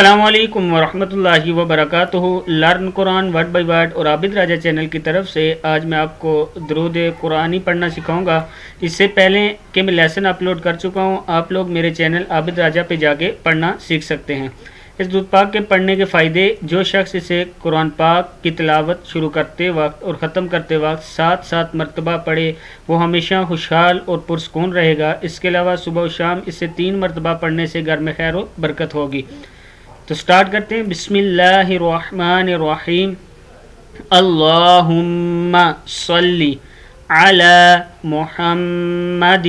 السلام علیکم ورحمۃ اللہ وبرکاتہ۔ Learn Quran word by word اور عابد راجہ چینل کی طرف سے آج میں آپ کو درود قرآنی پڑھنا سکھاؤں گا۔ اس سے پہلے کہ میں لیسن اپلوڈ کر چکا ہوں، آپ لوگ میرے چینل عابد راجہ پہ جا کے پڑھنا سیکھ سکتے ہیں۔ اس درود پاک کے پڑھنے کے فائدے: جو شخص اسے قرآن پاک کی تلاوت شروع کرتے وقت اور ختم کرتے وقت 7 مرتبہ پڑھے وہ ہمیشہ خوشحال اور پرسکون رہے گا۔ اس کے علاوہ صبح و شام اسے 3 مرتبہ پڑھنے سے گھر میں خیر و برکت ہوگی۔ تو سٹارٹ کرتے ہیں۔ بسم اللہ الرحمن الرحیم۔ اللہم صلی علی محمد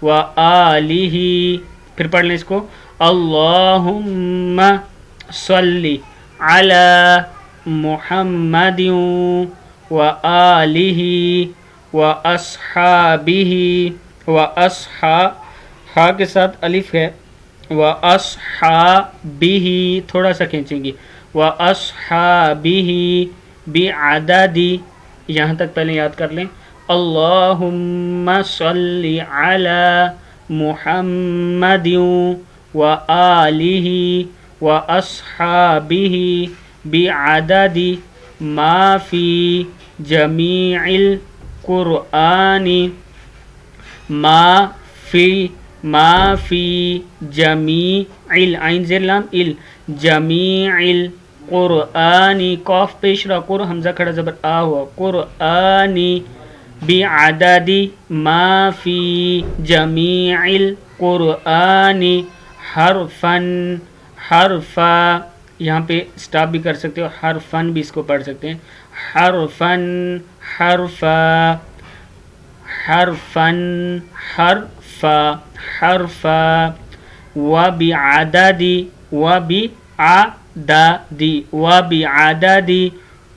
و آلہ، پھر پڑھ لیں اس کو، اللہم صلی علی محمد و آلہ و اصحابہ، و ہا کے ساتھ الف ہے، وَأَصْحَابِهِ تھوڑا سا کھینچیں گی، وَأَصْحَابِهِ بِعَدَدِ، یہاں تک پہلے یاد کر لیں۔ اللہم صلی علی محمد وآلہ وأصحابہ بعدد ما فی جمیع القرآن، ما فی جمیع عین زیر لام جمیع القرآن، قاف پیش را قر، حمزہ کھڑا زبر آ ہوا، قرآنی بعدد ما فی جمیع القرآن حرفا، یہاں پہ سٹاپ بھی کر سکتے ہو، حرفن بھی اس کو پڑھ سکتے ہیں، حرفا وبعدد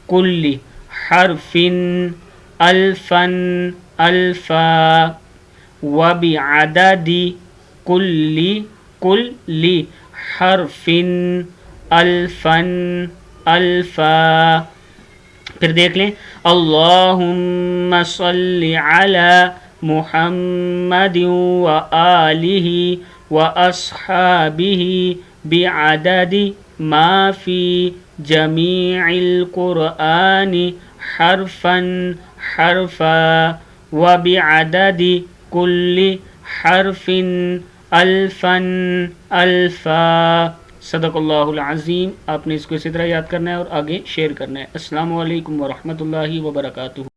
کل حرف الفا وبعدد کل حرف الفا، پھر دیکھ لیں۔ اللہم صلی علی محمد و آلہ و اصحابہ بعدد ما فی جمیع القرآن حرفا وبعدد کل حرف الفا۔ صدق اللہ العظیم۔ آپ نے اس کو اسی طرح یاد کرنا ہے اور آگے شیئر کرنا ہے۔ السلام علیکم ورحمۃ اللہ وبرکاتہ۔